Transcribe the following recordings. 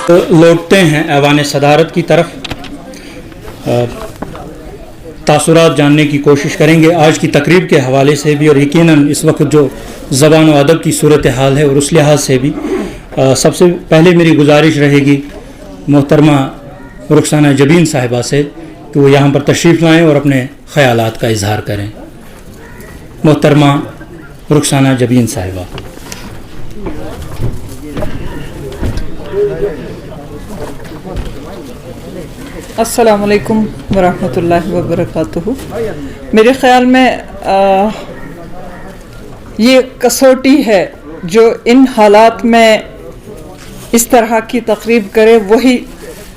لوٹتے ہیں ایوان صدارت کی طرف، تاثرات جاننے کی کوشش کریں گے آج کی تقریب کے حوالے سے بھی، اور یقیناً اس وقت جو زبان و ادب کی صورتحال ہے اور اس لحاظ سے بھی۔ سب سے پہلے میری گزارش رہے گی محترمہ رخسانہ جبین صاحبہ سے کہ وہ یہاں پر تشریف لائیں اور اپنے خیالات کا اظہار کریں۔ محترمہ رخسانہ جبین صاحبہ۔ السلام علیکم ورحمۃ اللہ وبرکاتہ۔ میرے خیال میں یہ کسوٹی ہے، جو ان حالات میں اس طرح کی تقریب کرے وہی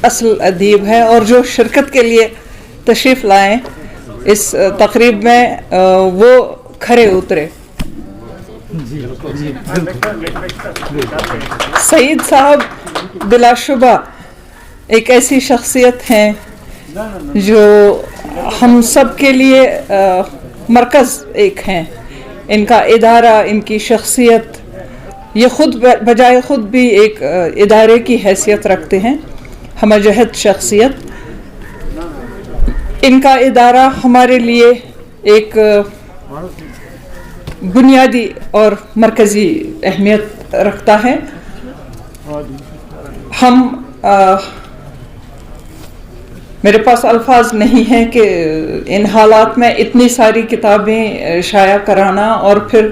اصل ادیب ہے، اور جو شرکت کے لیے تشریف لائیں اس تقریب میں وہ کھرے اترے۔ سعید صاحب بلا شبہ ایک ایسی شخصیت ہیں جو ہم سب کے لیے مرکز ایک ہیں۔ ان کا ادارہ، ان کی شخصیت، یہ خود بجائے خود بھی ایک ادارے کی حیثیت رکھتے ہیں، ہمہ جہت شخصیت۔ ان کا ادارہ ہمارے لیے ایک بنیادی اور مرکزی اہمیت رکھتا ہے۔ میرے پاس الفاظ نہیں ہیں کہ ان حالات میں اتنی ساری کتابیں شائع کرانا اور پھر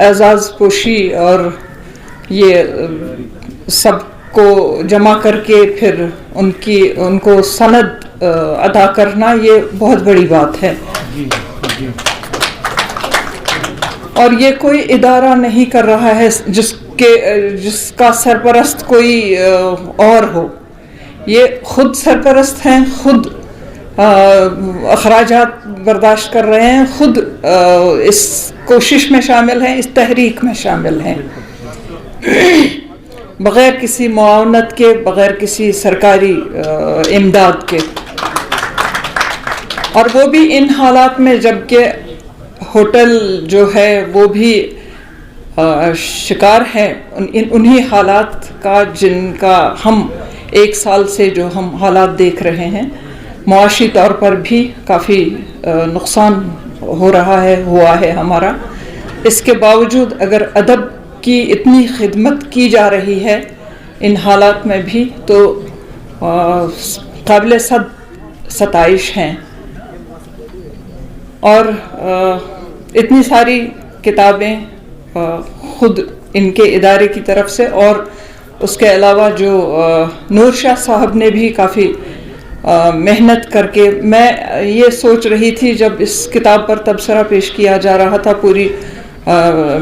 اعزاز پوشی اور یہ سب کو جمع کر کے پھر ان کو سند ادا کرنا، یہ بہت بڑی بات ہے۔ اور یہ کوئی ادارہ نہیں کر رہا ہے جس کا سرپرست کوئی اور ہو، یہ خود سرپرست ہیں، خود اخراجات برداشت کر رہے ہیں، خود اس کوشش میں شامل ہیں، اس تحریک میں شامل ہیں، بغیر کسی معاونت کے، بغیر کسی سرکاری امداد کے۔ اور وہ بھی ان حالات میں جبکہ ہوٹل جو ہے وہ بھی شکار ہے انہی حالات کا جن کا ہم ایک سال سے جو ہم حالات دیکھ رہے ہیں، معاشی طور پر بھی کافی نقصان ہوا ہے ہمارا۔ اس کے باوجود اگر ادب کی اتنی خدمت کی جا رہی ہے ان حالات میں بھی، تو قابل ستائش ہیں۔ اور اتنی ساری کتابیں خود ان کے ادارے کی طرف سے، اور اس کے علاوہ جو نور شاہ صاحب نے بھی کافی محنت کر کے، میں یہ سوچ رہی تھی جب اس کتاب پر تبصرہ پیش کیا جا رہا تھا، پوری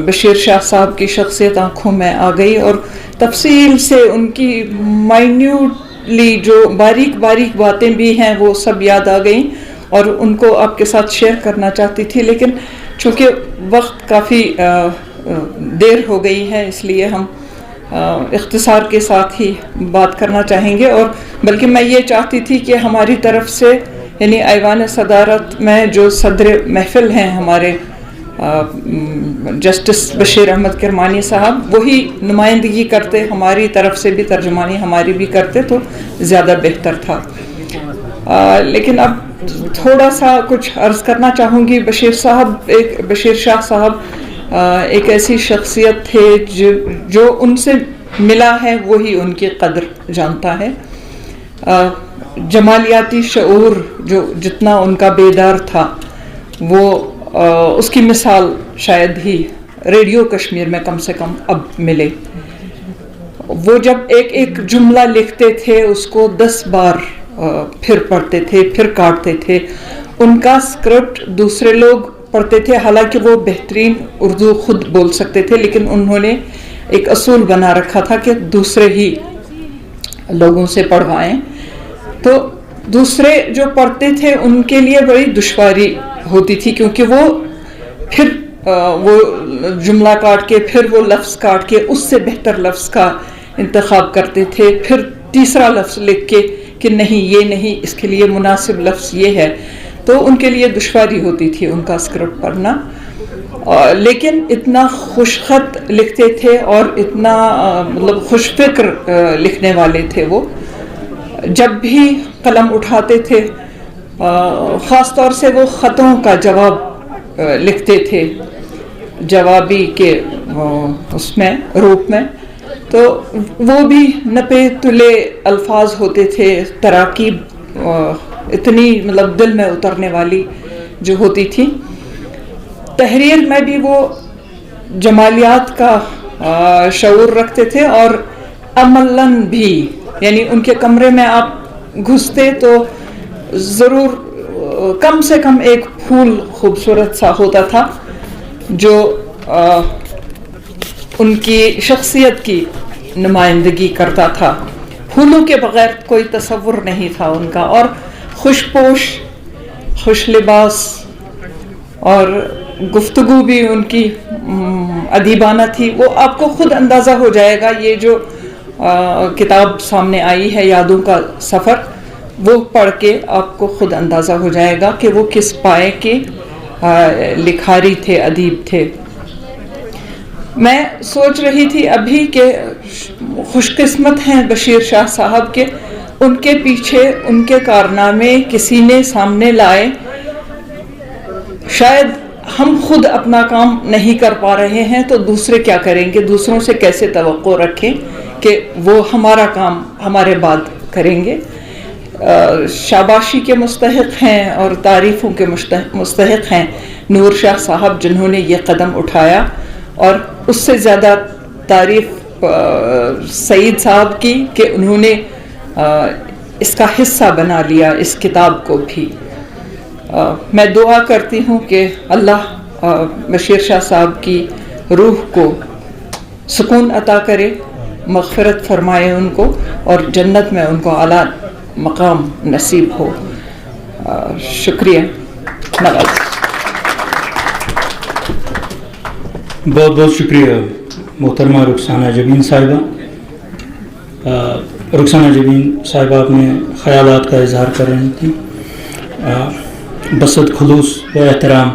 بشیر شاہ صاحب کی شخصیت آنکھوں میں آ گئی، اور تفصیل سے ان کی مائنیوٹلی جو باریک باریک باتیں بھی ہیں وہ سب یاد آ گئیں، اور ان کو آپ کے ساتھ شیئر کرنا چاہتی تھی، لیکن چونکہ وقت کافی دیر ہو گئی ہے اس لیے ہم اختصار کے ساتھ ہی بات کرنا چاہیں گے۔ اور بلکہ میں یہ چاہتی تھی کہ ہماری طرف سے، یعنی ایوان صدارت میں جو صدر محفل ہیں ہمارے جسٹس بشیر احمد کرمانی صاحب، وہی نمائندگی کرتے، ہماری طرف سے بھی ترجمانی ہماری بھی کرتے تو زیادہ بہتر تھا۔ لیکن اب تھوڑا سا کچھ عرض کرنا چاہوں گی۔ بشیر شاہ صاحب ایک ایسی شخصیت تھے جو ان سے ملا ہے وہی ان کی قدر جانتا ہے۔ جمالیاتی شعور جو جتنا ان کا بیدار تھا، وہ اس کی مثال شاید ہی ریڈیو کشمیر میں کم سے کم اب ملے۔ وہ جب ایک جملہ لکھتے تھے اس کو 10 بار پھر پڑھتے تھے، پھر کاٹتے تھے۔ ان کا اسکرپٹ دوسرے لوگ پڑھتے تھے، حالانکہ وہ بہترین اردو خود بول سکتے تھے، لیکن انہوں نے ایک اصول بنا رکھا تھا کہ دوسرے ہی لوگوں سے پڑھوائیں۔ تو دوسرے جو پڑھتے تھے ان کے لیے بڑی دشواری ہوتی تھی، کیونکہ وہ پھر وہ جملہ کاٹ کے، پھر وہ لفظ کاٹ کے اس سے بہتر لفظ کا انتخاب کرتے تھے، پھر تیسرا لفظ لکھ کے کہ نہیں یہ نہیں، اس کے لیے مناسب لفظ یہ ہے۔ تو ان کے لیے دشواری ہوتی تھی ان کا اسکرپٹ پڑھنا۔ لیکن اتنا خوش خط لکھتے تھے اور اتنا مطلب خوش فکر لکھنے والے تھے وہ. جب بھی قلم اٹھاتے تھے خاص طور سے وہ خطوں کا جواب لکھتے تھے جوابی کے اس میں روپ میں, تو وہ بھی نپے تلے الفاظ ہوتے تھے, تراکیب اتنی مطلب دل میں اترنے والی جو ہوتی تھی. تحریر میں بھی وہ جمالیات کا شعور رکھتے تھے اور عملاً بھی, یعنی ان کے کمرے میں آپ گھستے تو ضرور کم سے کم ایک پھول خوبصورت سا ہوتا تھا جو ان کی شخصیت کی نمائندگی کرتا تھا. پھولوں کے بغیر کوئی تصور نہیں تھا ان کا, اور خوش پوش, خوش لباس, اور گفتگو بھی ان کی ادیبانہ تھی. وہ آپ کو خود اندازہ ہو جائے گا, یہ جو کتاب سامنے آئی ہے یادوں کا سفر, وہ پڑھ کے آپ کو خود اندازہ ہو جائے گا کہ وہ کس پائے کے لکھاری تھے, ادیب تھے. میں سوچ رہی تھی ابھی کہ خوش قسمت ہیں بشیر شاہ صاحب کے, ان کے پیچھے ان کے کارنامے کسی نے سامنے لائے. شاید ہم خود اپنا کام نہیں کر پا رہے ہیں تو دوسرے کیا کریں گے, دوسروں سے کیسے توقع رکھیں کہ وہ ہمارا کام ہمارے بعد کریں گے. شاباشی کے مستحق ہیں اور تعریفوں کے مستحق ہیں نور شاہ صاحب جنہوں نے یہ قدم اٹھایا, اور اس سے زیادہ تعریف سعید صاحب کی کہ انہوں نے اس کا حصہ بنا لیا اس کتاب کو بھی. میں دعا کرتی ہوں کہ اللہ بشیر شاہ صاحب کی روح کو سکون عطا کرے, مغفرت فرمائے ان کو, اور جنت میں ان کو اعلیٰ مقام نصیب ہو. شکریہ. نواز. بہت بہت شکریہ محترمہ رخسانہ جبین صاحبہ. رخسانہ جبین صاحبہ اپنے خیالات کا اظہار کر رہی تھیں. بسط خلوص و احترام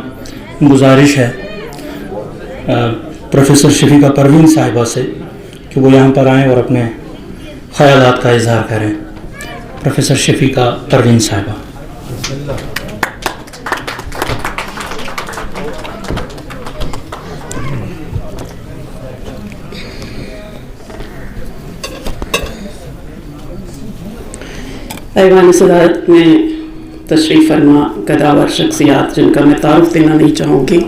گزارش ہے پروفیسر شفیقہ پروین صاحبہ سے کہ وہ یہاں پر آئیں اور اپنے خیالات کا اظہار کریں. پروفیسر شفیقہ پروین صاحبہ. ایوان صدارت میں تشریف فرما قداور شخصیات جن کا میں تعارف دینا نہیں چاہوں گی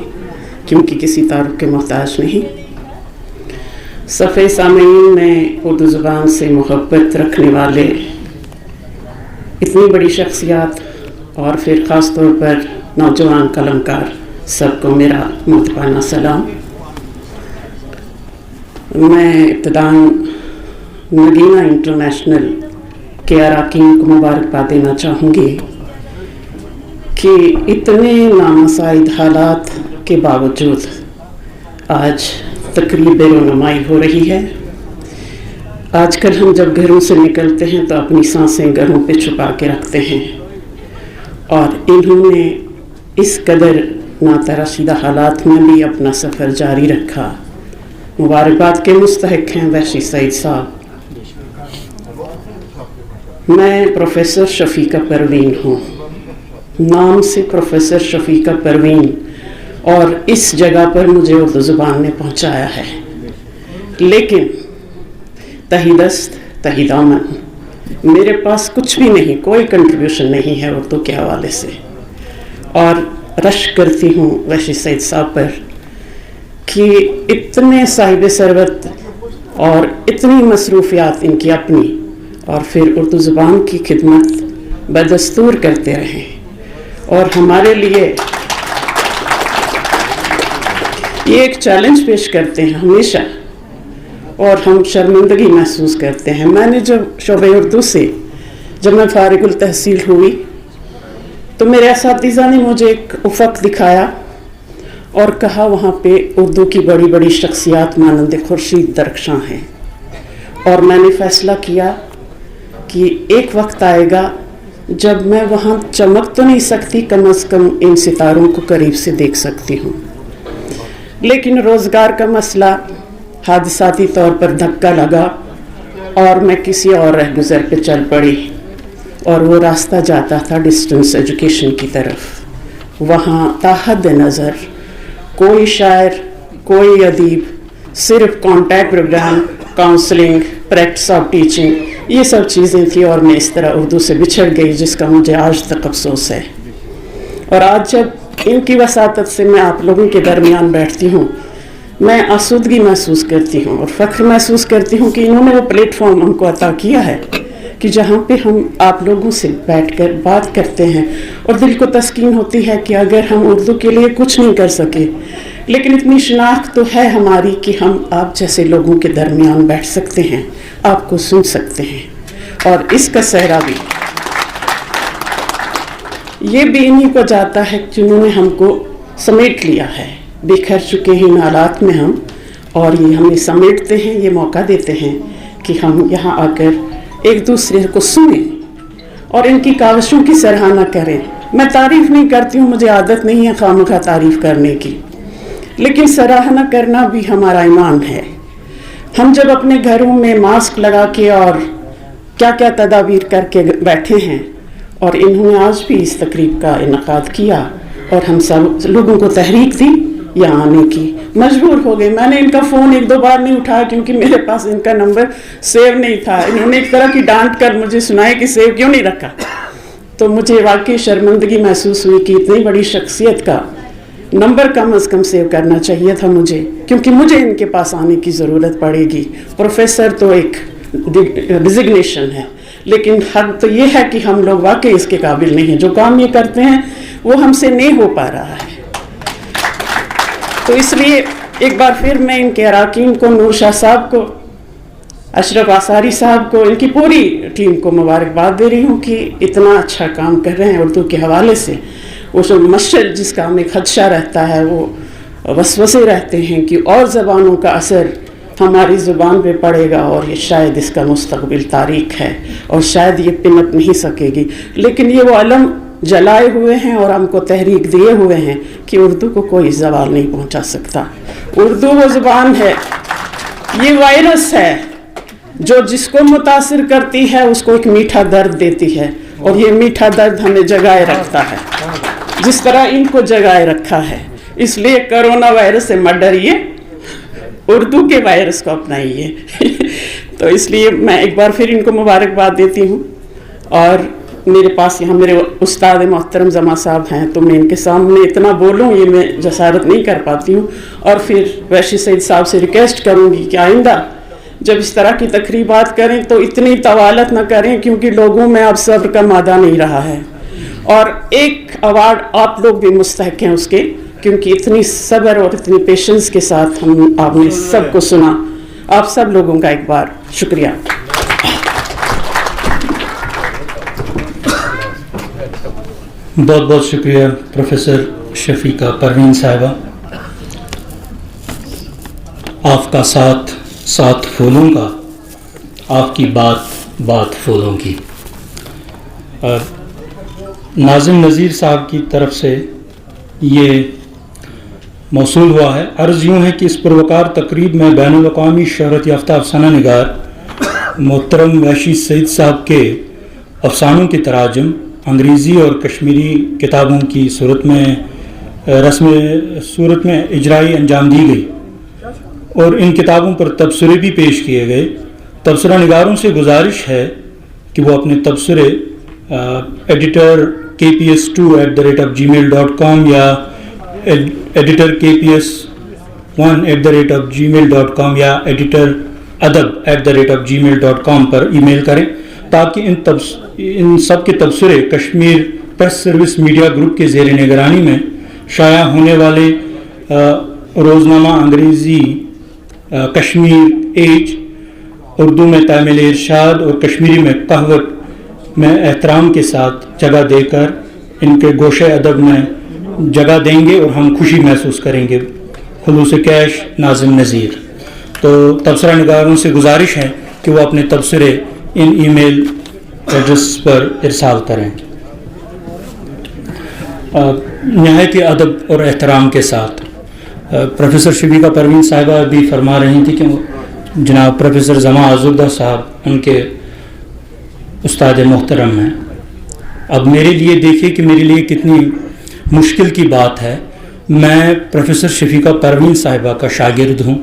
کیونکہ کسی تعارف کے محتاج نہیں. صفحہ سامعین میں اردو زبان سے محبت رکھنے والے اتنی بڑی شخصیات اور پھر خاص طور پر نوجوان قلمکار سب کو میرا محترمانہ سلام. میں ابتداً نگینہ انٹرنیشنل کے اراکین کو مبارکباد دینا چاہوں گی کہ اتنے نامساعد حالات کے باوجود آج تقریب رونمائی ہو رہی ہے. آج کل ہم جب گھروں سے نکلتے ہیں تو اپنی سانسیں گھروں پہ چھپا کے رکھتے ہیں, اور انہوں نے اس قدر ناتراشیدہ حالات میں بھی اپنا سفر جاری رکھا. مبارکباد کے مستحق ہیں وحشی سعید صاحب. میں پروفیسر شفیقہ پروین ہوں, نام سے پروفیسر شفیقہ پروین, اور اس جگہ پر مجھے اردو زبان نے پہنچایا ہے. لیکن تہی دست تہی دامن میرے پاس کچھ بھی نہیں, کوئی کنٹریبیوشن نہیں ہے اردو کے حوالے سے. اور رشک کرتی ہوں وحشی سعید صاحب پر کہ اتنے صاحب ثروت اور اتنی مصروفیات ان کی اپنی, اور پھر اردو زبان کی خدمت بدستور کرتے رہیں, اور ہمارے لیے یہ ایک چیلنج پیش کرتے ہیں ہمیشہ, اور ہم شرمندگی محسوس کرتے ہیں. میں نے جب شعبہ اردو سے جب میں فارغ التحصیل ہوئی تو میرے اساتذہ نے مجھے ایک افق دکھایا اور کہا وہاں پہ اردو کی بڑی بڑی شخصیات مانند خورشید درخشاں ہیں. اور میں نے فیصلہ کیا کہ ایک وقت آئے گا جب میں وہاں چمک تو نہیں سکتی, کم از کم ان ستاروں کو قریب سے دیکھ سکتی ہوں. लेकिन रोज़गार का मसला हादसाती तौर पर धक्का लगा और मैं किसी और राह गुज़र पे चल पड़ी, और वो रास्ता जाता था डिस्टेंस एजुकेशन की तरफ। वहाँ ताहद नज़र कोई शायर, कोई अदीब, सिर्फ contact program, counselling, practice of teaching, ये सब चीज़ें थी, और मैं इस तरह उर्दू से बिछड़ गई, जिसका मुझे आज तक अफसोस है। और आज जब इनकी वसातत से मैं आप लोगों के दरमियान बैठती हूँ, मैं आसूदगी महसूस करती हूँ और फ़ख्र महसूस करती हूँ कि इन्होंने वो प्लेटफॉर्म हमको अता किया है कि जहाँ पे हम आप लोगों से बैठकर बात करते हैं, और दिल को तस्कीन होती है कि अगर हम उर्दू के लिए कुछ नहीं कर सके, लेकिन इतनी शनाख्त तो है हमारी कि हम आप जैसे लोगों के दरमियान बैठ सकते हैं, आपको सुन सकते हैं। और इसका सहरा भी ये भी इन्हीं को जाता है जिन्होंने हमको समेट लिया है। बिखर चुके हैं इन हालात में हम, और ये हमें समेटते हैं, ये मौका देते हैं कि हम यहाँ आकर एक दूसरे को सुनें और इनकी काविशों की सराहना करें। मैं तारीफ़ नहीं करती हूँ, मुझे आदत नहीं है खामखा तारीफ़ करने की, लेकिन सराहना करना भी हमारा ईमान है। हम जब अपने घरों में मास्क लगा के और क्या क्या तदाबीर करके बैठे हैं, और इन्होंने आज भी इस तकरीब का इनकाद किया, और हम सब लोगों को तहरीक दी यहाँ आने की, मजबूर हो गए। मैंने इनका फ़ोन एक दो बार नहीं उठाया क्योंकि मेरे पास इनका नंबर सेव नहीं था। इन्होंने एक तरह की डांट कर मुझे सुनाया कि सेव क्यों नहीं रखा, तो मुझे वाकई शर्मिंदगी महसूस हुई कि इतनी बड़ी शख्सियत का नंबर कम अज़ कम सेव करना चाहिए था मुझे, क्योंकि मुझे इनके पास आने की ज़रूरत पड़ेगी। प्रोफेसर तो एक डिजिग्नेशन है, लेकिन हद तो ये है कि हम लोग वाकई इसके काबिल नहीं हैं। जो काम ये करते हैं वो हमसे नहीं हो पा रहा है। तो इसलिए एक बार फिर मैं इनके अराकीन को, नूर शाह साहब को, अशरफ आसारी साहब को, इनकी पूरी टीम को मुबारकबाद दे रही हूँ कि इतना अच्छा काम कर रहे हैं उर्दू के हवाले से। वो जो मशर जिसका हमें खदशा रहता है, वो वसवसे रहते हैं कि और ज़बानों का असर हमारी ज़ुबान पे पड़ेगा और ये शायद इसका मुस्तक़बिल तारीख है और शायद ये पिनप नहीं सकेगी, लेकिन ये वो अलम जलाए हुए हैं और हमको तहरीक दिए हुए हैं कि उर्दू को कोई ज़वाल नहीं पहुंचा सकता। उर्दू वो ज़ुबान है, ये वायरस है जो जिसको मुतासिर करती है उसको एक मीठा दर्द देती है, और ये मीठा दर्द हमें जगाए रखता है जिस तरह इनको जगाए रखा है। इसलिए कोरोना वायरस से मत डरिए, उर्दू के वायरस को अपनाइए। तो इसलिए मैं एक बार फिर इनको मुबारकबाद देती हूँ। और मेरे पास यहाँ मेरे उस्ताद मोहतरम जमा साहब हैं, तो मैं इनके सामने इतना बोलूँ ये मैं जसारत नहीं कर पाती हूँ। और फिर वैशी सईद साहब से रिक्वेस्ट करूँगी कि आइंदा जब इस तरह की तकरीबात करें तो इतनी तवालत ना करें, क्योंकि लोगों में अब सब्र का मादा नहीं रहा है। और एक अवार्ड आप लोग भी मुस्तहक हैं उसके, क्योंकि इतनी सब्र और इतनी पेशेंस के साथ आपने सबको सुना। आप सब लोगों का एक बार शुक्रिया। बहुत बहुत शुक्रिया प्रोफेसर शफीका परवीन साहिबा। आपका साथ साथ फूलों का, आपकी बात बात फूलों की। नाज़िम नज़ीर साहब की तरफ से ये मौसूल हुआ है। अर्ज़ यूँ है कि इस पुरवकार तकरीब में बैनुल अक़वामी शहरत याफ्ता अफसाना निगार मोहतरम वैशी सईद साहब के अफसानों के तराजम अंग्रेज़ी और कश्मीरी किताबों की सूरत में इजराई अंजाम दी गई और इन किताबों पर तबसरे भी पेश किए गए। तबसरा निगारों से गुजारिश है कि वो अपने तबसरे एडिटर kps2@gmail.com या एडिटर kps1@gmail.com या एडिटर adab@gmail.com पर ईमेल करें, ताकि इन सब के तबसरे Kashmir press service media group के ज़ेर निगरानी में शाया होने वाले रोज़नामा अंग्रेज़ी कश्मीर एज, उर्दू में तामिल इरशाद और कश्मीरी में कहवत में एहतराम के साथ जगह देकर इनके गोशे अदब में जगह देंगे और हम खुशी महसूस करेंगे। खुलूस कैश नाज़िम नज़ीर। तो तबसरा निगारों से गुजारिश है कि वो अपने तबसरे इन ईमेल एड्रेस पर इरसाल करें। नहायत अदब और एहतराम के साथ प्रोफेसर शफीका परवीन साहिबा भी फरमा रही थी कि जनाब प्रोफेसर जमा आज़ुर्दा साहब उनके उस्ताद मोहतरम हैं। अब मेरे लिए देखिए कि मेरे लिए कितनी मुश्किल की बात है, मैं प्रोफेसर शफीका परवीन साहिबा का शागिर्द हूँ,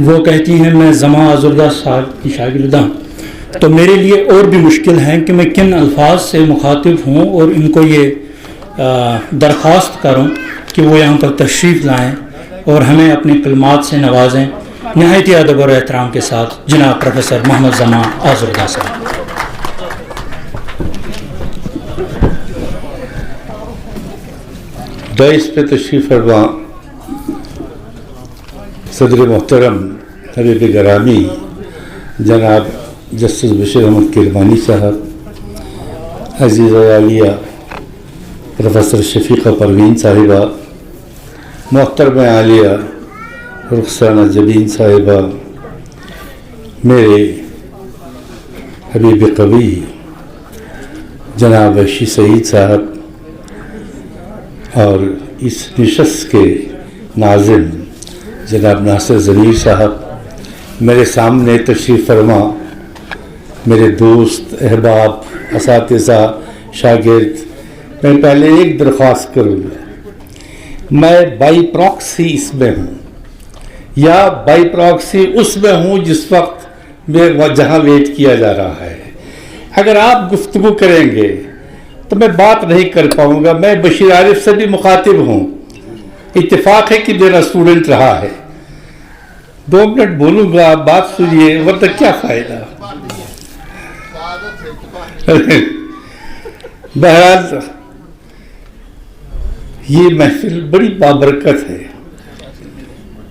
वो कहती हैं मैं जमा आज़ुर्दा साहब की शागिर्दा हूँ, तो मेरे लिए और भी मुश्किल है कि मैं किन अल्फाज से मुखातिब हूँ और इनको ये दरख्वास्त करूँ कि वो यहाँ पर तशरीफ़ लाएँ और हमें अपनी कलमात से नवाजें। नहायत अदब और एहतराम के साथ जनाब प्रोफेसर मोहम्मद जमा आज़ुर्दा साहब। डाइस पे तशरीफ़ फरमा सदर मोहतरम हबीब गरामी जनाब जस्टिस बशीर अहमद किरमानी साहब, अजीज़ आलिया प्रोफेसर शफीका परवीन साहिबा, मोहतरम आलिया रुखसाना जबीन साहिबा, मेरे हबीब कवी जनाब वशी सईद साहब और इस नशस्त के नाज़िम जनाब नासिर ज़मीर साहब, मेरे सामने तशरीफ़ फरमा मेरे दोस्त अहबाब असातिज़ा शागिर्द, मैं पहले एक दरख्वास्त करूँगा, मैं बाई प्रॉक्सी इसमें हूँ या बाई प्रॉक्सी उसमें हूँ जिस वक्त मैं जहाँ वेट किया जा रहा है। अगर आप गुफ्तगू करेंगे तो मैं बात नहीं कर पाऊँगा। मैं बशीर आरिफ से भी मुखातिब हूँ, इत्तेफाक है कि मेरा स्टूडेंट रहा है, 2 मिनट बोलूँगा, आप बात सुनिए, वरना क्या फ़ायदा। बहरहाल ये महफिल बड़ी बाबरकत है,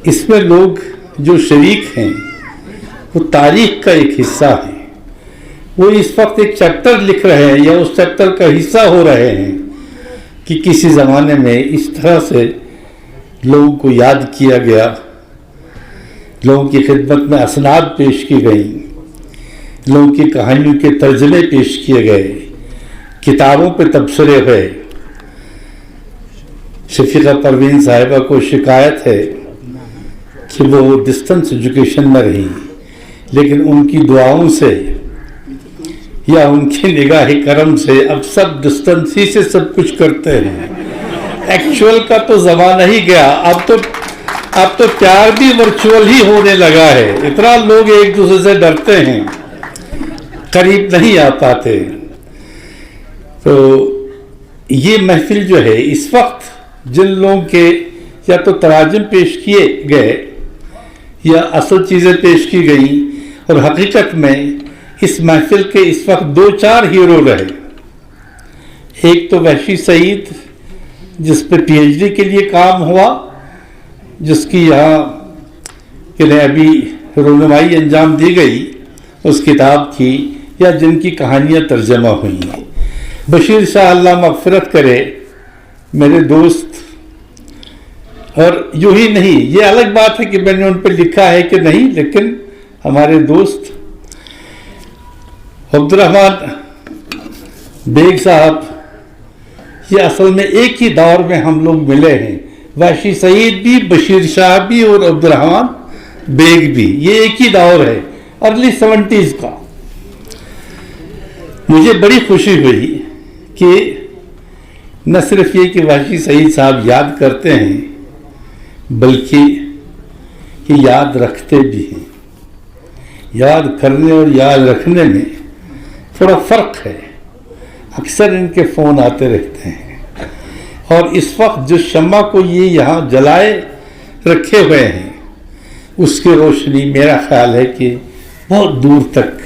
इसमें लोग जो शरीक हैं वो तारीख का एक हिस्सा है, वो इस वक्त एक चैप्टर लिख रहे हैं या उस चैप्टर का हिस्सा हो रहे हैं कि किसी ज़माने में इस तरह से लोगों को याद किया गया, लोगों की खिदमत में असनाद पेश की गई, लोगों की कहानियों के तर्जमे पेश किए गए, किताबों पे तबसरे हुए। शफीका परवीन साहिबा को शिकायत है कि वो डिस्टेंस एजुकेशन में रही, लेकिन उनकी दुआओं से या उनकी निगाह करम से अब सब डिस्टेंस ही से सब कुछ करते हैं। एक्चुअल का तो ज़माना ही गया, अब तो प्यार भी वर्चुअल ही होने लगा है। इतना लोग एक दूसरे से डरते हैं, करीब नहीं आ पाते। तो ये महफिल जो है इस वक्त जिन लोगों के या तो तराजम पेश किए गए या असल चीज़ें पेश की गई, और हकीकत में इस महफिल के इस वक्त 2-4 हीरो रहे। एक तो वहशी सईद जिस पे पीएचडी के लिए काम हुआ, जिसकी यहाँ अभी रुनमाई अंजाम दी गई उस किताब की, या जिनकी कहानियाँ तर्जमा हुई। बशीर शाह अल्लाह मग़फ़िरत करे मेरे दोस्त, और यूँ ही नहीं, ये अलग बात है कि मैंने उन पर लिखा है कि नहीं, लेकिन हमारे दोस्त अब्दुर्रहमान बेग साहब, ये असल में एक ही दौर में हम लोग मिले हैं। वहशी सईद भी, बशीर शाह भी और अब्दुर्रहमान बेग भी, ये एक ही दौर है, अर्ली 70s का। मुझे बड़ी खुशी हुई कि न सिर्फ ये कि वहशी सईद साहब याद करते हैं, बल्कि कि याद रखते भी हैं। याद करने और याद रखने में थोड़ा फ़र्क है। अक्सर इनके फ़ोन आते रहते हैं, और इस वक्त जिस शम्मा को ये यहाँ जलाए रखे हुए हैं उसकी रोशनी मेरा ख्याल है कि बहुत दूर तक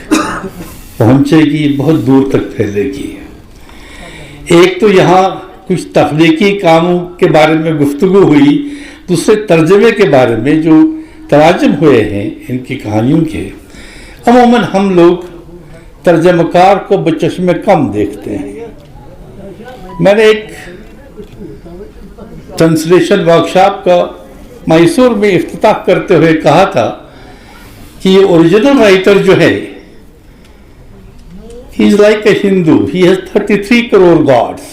पहुँचेगी, बहुत दूर तक फैलेगी। एक तो यहाँ कुछ तख्लीकी कामों के बारे में गुफ्तगू हुई, दूसरे तर्जमे के बारे में जो तराजम हुए हैं इनकी कहानियों के। अमूमन हम लोग तर्जमकार को बचश्मे कम देखते हैं। मैंने एक ट्रांसलेशन वर्कशॉप का मैसूर में इफ्तिताह करते हुए कहा था कि ये ओरिजिनल राइटर जो है, he is like a Hindu, he has 33 crore gods,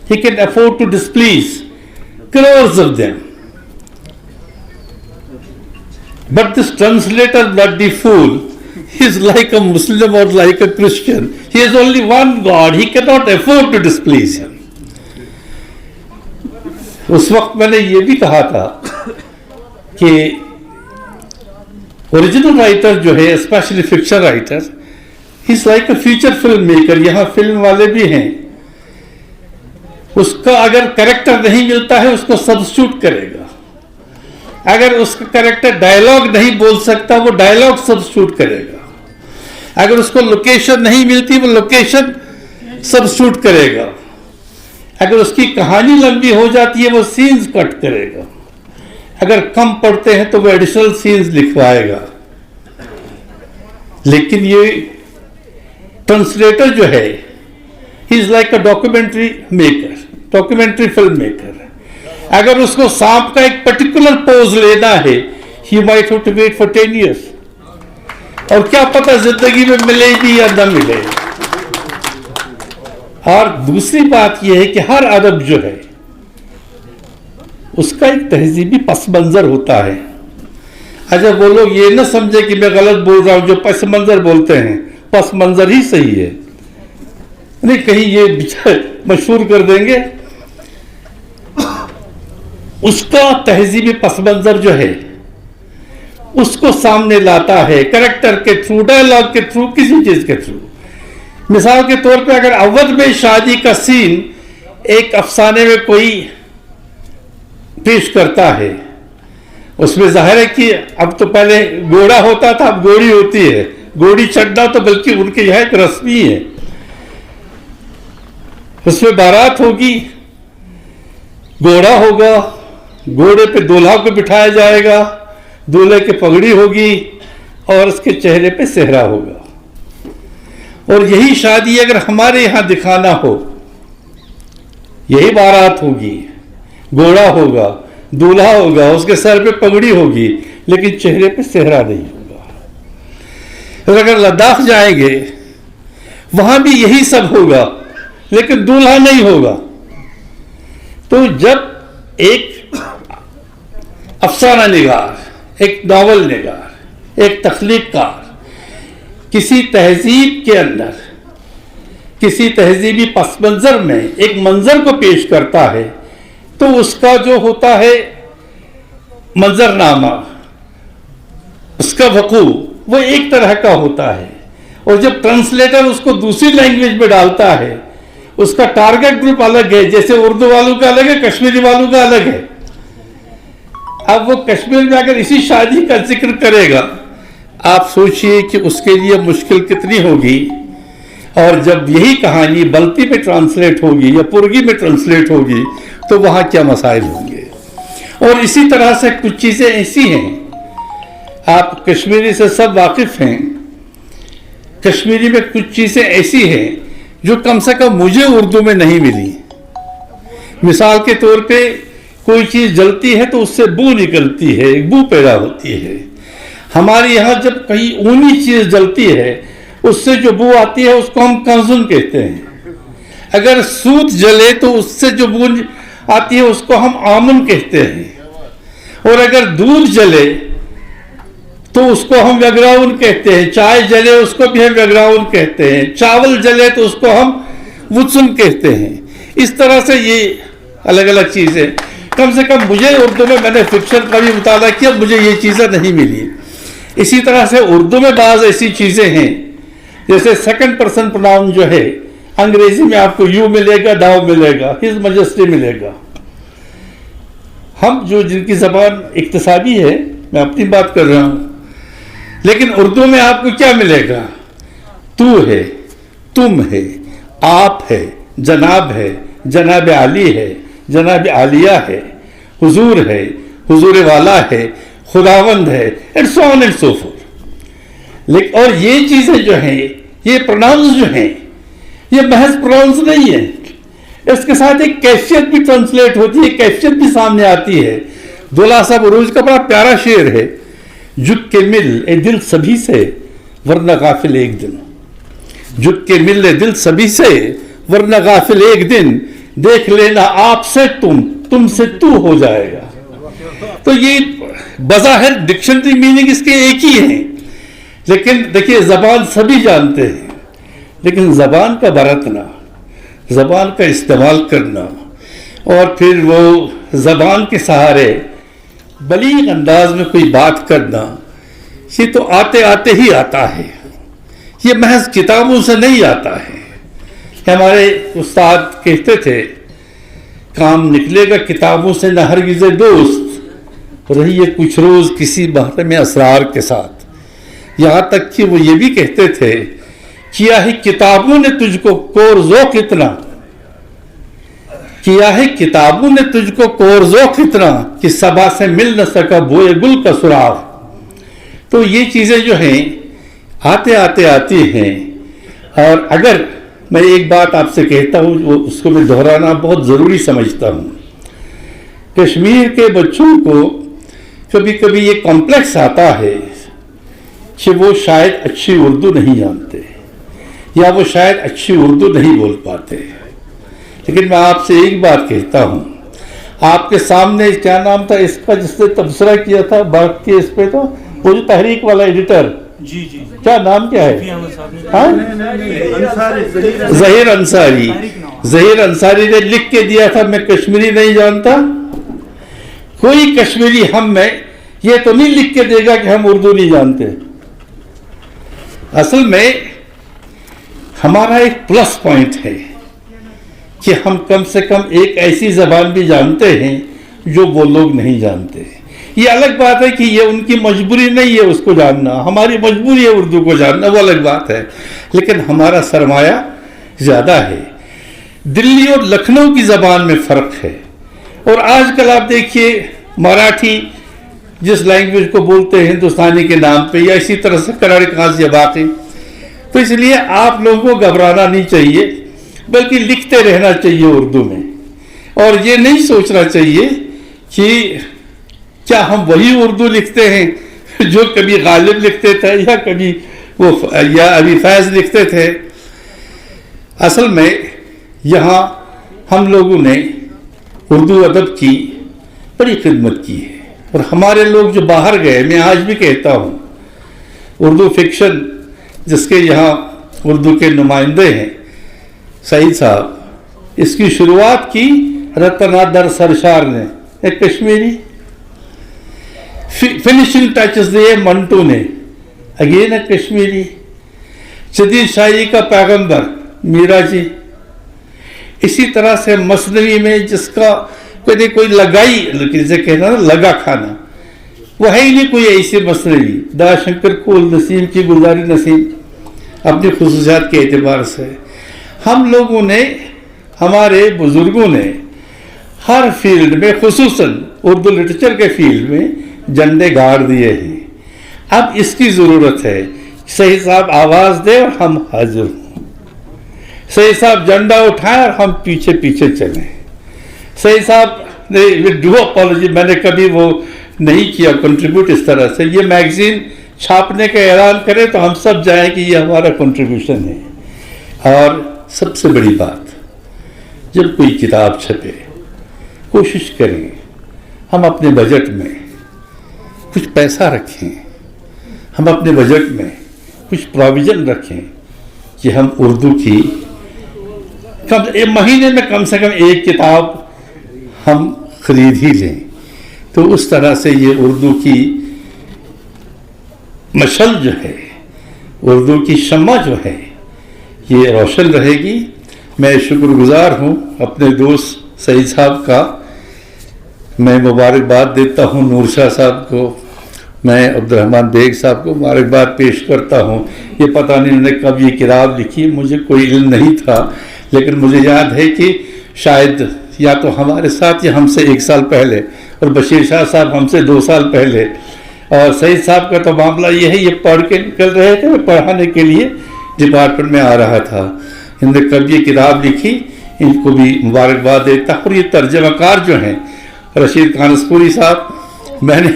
he can afford to displease crores of them, But this translator, bloody fool, he is like a Muslim or like a Christian. He has only one God. He cannot afford to displease him. उस वक्त मैंने ये भी कहा था कि original writer जो है, specially fiction writer, he is like a future film maker. यहाँ फिल्म वाले भी हैं. उसका अगर कैरेक्टर नहीं मिलता है उसको सब्स्टिट्यूट करेगा. अगर उसका कैरेक्टर डायलॉग नहीं बोल सकता वो डायलॉग सब्स्टिट्यूट करेगा. अगर उसको लोकेशन नहीं मिलती वो लोकेशन सब्स्टिट्यूट करेगा. अगर उसकी कहानी लंबी हो जाती है वो सीन्स कट करेगा. अगर कम पढ़ते हैं तो वो एडिशनल सीन्स लिखवाएगा. लेकिन ये ट्रांसलेटर जो है, he is like a documentary maker, documentary film maker. अगर उसको सांप का एक पर्टिकुलर पोज लेना है, he might have to wait for 10 years. और क्या पता जिंदगी में मिले भी या न मिले. और दूसरी बात यह है कि हर अदब जो है उसका एक तहजीबी पस मंजर होता है. अच्छा, वो लोग ये न समझे कि मैं गलत बोल रहा हूं. जो पस मंजर बोलते हैं, पस मंजर ही सही है. नहीं, कहीं ये मशहूर कर देंगे. उसका तहजीबी पस मंजर जो है उसको सामने लाता है कैरेक्टर के थ्रू, डायलॉग के थ्रू, किसी चीज के थ्रू. मिसाल के तौर पे अगर अवध में शादी का सीन एक अफसाने में कोई पेश करता है, उसमें जाहिर है कि अब तो पहले घोड़ा होता था, अब घोड़ी होती है. घोड़ी चढ़ना तो बल्कि उनके यहाँ एक रस्मी है. उसमें बारात होगी, घोड़ा होगा, घोड़े पे दूल्हा को बिठाया जाएगा, दूल्हे की पगड़ी होगी और उसके चेहरे पे सेहरा होगा. और यही शादी अगर हमारे यहां दिखाना हो, यही बारात होगी, घोड़ा होगा, दूल्हा होगा, उसके सर पे पगड़ी होगी, लेकिन चेहरे पे सेहरा नहीं होगा. और अगर लद्दाख जाएंगे वहां भी यही सब होगा, लेकिन दूल्हा नहीं होगा. तो जब एक अफसाना निगार, एक नावल निगार, एक तख्लीककार किसी तहजीब के अंदर, किसी तहजीबी पस मंजर में एक मंजर को पेश करता है, तो उसका जो होता है मंजरनामा, उसका वकू वो एक तरह का होता है. और जब ट्रांसलेटर उसको दूसरी लैंग्वेज में डालता है, उसका टारगेट ग्रुप अलग है. जैसे उर्दू वालों का अलग है, कश्मीरी वालों का अलग है. अब वो कश्मीर में अगर इसी शादी का जिक्र करेगा, आप सोचिए कि उसके लिए मुश्किल कितनी होगी. और जब यही कहानी बल्ती में ट्रांसलेट होगी या पुर्गी में ट्रांसलेट होगी तो वहाँ क्या मसाइल होंगे. और इसी तरह से कुछ चीज़ें ऐसी हैं, आप कश्मीरी से सब वाकिफ़ हैं. कश्मीरी में कुछ चीज़ें ऐसी हैं जो कम से कम मुझे उर्दू में नहीं मिली. मिसाल के तौर पे कोई चीज़ जलती है तो उससे बू निकलती है, एक बू पैदा होती है. हमारे यहाँ जब कहीं ऊनी चीज़ जलती है उससे जो बू आती है उसको हम कंजुन कहते हैं. अगर सूत जले तो उससे जो बू आती है उसको हम आमन कहते हैं. और अगर दूध जले तो उसको हम व्यग्राउन कहते हैं. चाय जले उसको भी हम व्यग्राउन कहते हैं. चावल जले तो उसको हम वुत्सुन कहते हैं. इस तरह से ये अलग अलग चीज़ें, कम से कम मुझे उर्दू में, मैंने फिक्शन का भी मुताला किया, मुझे ये चीज़ें नहीं मिली. इसी तरह से उर्दू में बाज़ ऐसी चीज़ें हैं, जैसे सेकंड पर्सन प्रोनाउन जो है, अंग्रेजी में आपको यू मिलेगा, दाव मिलेगा, हिज मजेस्टी मिलेगा. हम जो जिनकी ज़बान इक्तिसाबी है, मैं अपनी बात कर रहा हूँ, लेकिन उर्दू में आपको क्या मिलेगा? तू है, तुम है, आप है, जनाब है, जनाब आली है, जनाब आलिया है, हुजूर है, हुजूर वाला है, खुदावंद है, and so on and so fourth. लेकिन और ये चीज़ें जो हैं, ये प्रोनाउंस जो हैं, ये महज प्रोनाउंस नहीं है, इसके साथ एक कैफियत भी ट्रांसलेट होती है, कैफियत भी सामने आती है. दुल्हा साहब उरूज का बड़ा प्यारा शेर है, झुक के मिल ए दिल सभी से वरना गाफिल एक दिन. झुक के मिल ए दिल सभी से वरना गाफिल एक दिन, देख लेना आपसे तुम, तुमसे तू हो जाएगा. تو یہ بظاہر ڈکشنری میننگ اس کے ایک ہی ہیں، لیکن دیکھیے زبان سبھی جانتے ہیں، لیکن زبان کا برتنا، زبان کا استعمال کرنا اور پھر وہ زبان کے سہارے بلیغ انداز میں کوئی بات کرنا، یہ تو آتے آتے ہی آتا ہے، یہ محض کتابوں سے نہیں آتا ہے۔ ہمارے استاد کہتے تھے کام نکلے گا کتابوں سے نہ ہرگز دوست، رہیے کچھ روز کسی محرم اسرار کے ساتھ۔ یہاں تک کہ وہ یہ بھی کہتے تھے کیا ہے کتابوں نے تجھ کو کور ذوق اتنا، کیا ہے کتابوں نے تجھ کو کور ذوق اتنا کہ صبا سے مل نہ سکا بوئے گل کا سراغ۔ تو یہ چیزیں جو ہیں آتے آتے آتی ہیں، اور اگر میں ایک بات آپ سے کہتا ہوں اس کو میں دہرانا بہت ضروری سمجھتا ہوں، کشمیر کے بچوں کو کبھی کبھی یہ کمپلیکس آتا ہے کہ وہ شاید اچھی اردو نہیں جانتے یا وہ شاید اچھی اردو نہیں بول پاتے، لیکن میں آپ سے ایک بات کہتا ہوں، آپ کے سامنے کیا نام تھا اس کا جس نے تبصرہ کیا تھا باغ کے اس پہ، تو وہ جو تحریک والا ایڈیٹر، کیا نام کیا ہے؟ ظہیر انصاری، ظہیر انصاری نے لکھ کے دیا تھا میں کشمیری نہیں جانتا، کوئی کشمیری ہم میں یہ تو نہیں لکھ کے دے گا کہ ہم اردو نہیں جانتے۔ اصل میں ہمارا ایک پلس پوائنٹ ہے کہ ہم کم سے کم ایک ایسی زبان بھی جانتے ہیں جو وہ لوگ نہیں جانتے۔ یہ الگ بات ہے کہ یہ ان کی مجبوری نہیں ہے اس کو جاننا، ہماری مجبوری ہے اردو کو جاننا، وہ الگ بات ہے، لیکن ہمارا سرمایہ زیادہ ہے۔ دلی اور لکھنؤ کی زبان میں فرق ہے، اور آج کل آپ دیکھیے مراٹھی جس لینگویج کو بولتے ہیں ہندوستانی کے نام پہ، یا اسی طرح سے کنڑ کانز یا باقی، تو اس لیے آپ لوگوں کو گھبرانا نہیں چاہیے، بلکہ لکھتے رہنا چاہیے اردو میں، اور یہ نہیں سوچنا چاہیے کہ کیا ہم وہی اردو لکھتے ہیں جو کبھی غالب لکھتے تھے یا کبھی وہ یا ابی فیض لکھتے تھے۔ اصل میں یہاں ہم لوگوں نے اردو ادب کی بڑی خدمت کی ہے، اور ہمارے لوگ جو باہر گئے، میں آج بھی کہتا ہوں اردو فکشن جس کے یہاں اردو کے نمائندے ہیں سعید صاحب، اس کی شروعات کی رتنادر سرشار نے، ایک کشمیری، فنیشنگ ٹچز دیے منٹو نے، اگین ایک کشمیری، جدید شاعری کا پیغمبر میرا جی، اسی طرح سے مثنوی میں جس کا کوئی لگائی جسے کہنا نا لگا کھانا، وہ ہے ہی نہیں کوئی ایسی مثنوی، دا شنکر کول نسیم کی گلزاری نسیم اپنی خصوصیات کے اعتبار سے۔ ہم لوگوں نے، ہمارے بزرگوں نے ہر فیلڈ میں، خصوصاً اردو لٹریچر کے فیلڈ میں جھنڈے گاڑ دیے ہیں۔ اب اس کی ضرورت ہے صحیح صاحب آواز دے اور ہم حاضر ہوں، صحیح صاحب جھنڈا اٹھائیں اور ہم پیچھے پیچھے چلیں۔ صحیح صاحب نے ڈو اپالوجی، میں نے کبھی وہ نہیں کیا کنٹریبیوٹ اس طرح سے، یہ میگزین چھاپنے کا اعلان کرے تو ہم سب جائیں کہ یہ ہمارا کنٹریبیوشن ہے۔ اور سب سے بڑی بات، جب کوئی کتاب چھپے کوشش کریں ہم اپنے بجٹ میں کچھ پیسہ رکھیں، ہم اپنے بجٹ میں کچھ پروویژن رکھیں کہ ہم اردو کی مہینے میں کم سے کم ایک کتاب ہم خرید ہی لیں، تو اس طرح سے یہ اردو کی مشعل جو ہے، اردو کی شمع جو ہے، یہ روشن رہے گی۔ میں شکر گزار ہوں اپنے دوست سعید صاحب کا، میں مبارکباد دیتا ہوں نور شاہ صاحب کو، میں عبد الرحمن بیگ صاحب کو مبارکباد پیش کرتا ہوں۔ یہ پتہ نہیں انہوں نے کب یہ کتاب لکھی، مجھے کوئی علم نہیں تھا، لیکن مجھے یاد ہے کہ شاید یا تو ہمارے ساتھ یا ہم سے 1 سال پہلے، اور بشیر شاہ صاحب ہم سے 2 سال پہلے، اور سعید صاحب کا تو معاملہ یہ ہے، یہ پڑھ کے نکل رہے تھے، میں پڑھانے کے لیے ڈپارٹمنٹ میں آ رہا تھا، انہوں نے کب یہ کتاب لکھی، ان کو بھی مبارکباد دیتا ہوں۔ اور یہ ترجمہ کار جو ہیں رشید کانسپوری صاحب، میں نے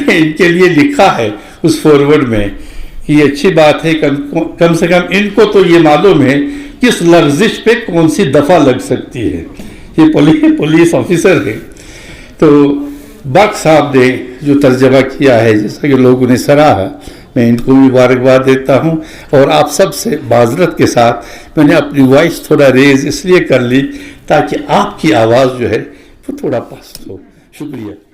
ان کے لیے لکھا ہے اس فارورڈ میں کہ یہ اچھی بات ہے، کم سے کم ان کو تو یہ معلوم ہے کس لغزش پہ کون سی دفعہ لگ سکتی ہے، یہ پولیس آفیسر ہے۔ تو बाक साहब ने जो तर्जमा किया है, जैसा कि लोगों ने सराहा, मैं इनको भी मुबारकबाद देता हूँ। और आप सब से माजरत के साथ मैंने अपनी वॉइस थोड़ा रेज इसलिए कर ली ताकि आपकी आवाज़ जो है वो थोड़ा पास हो। शुक्रिया।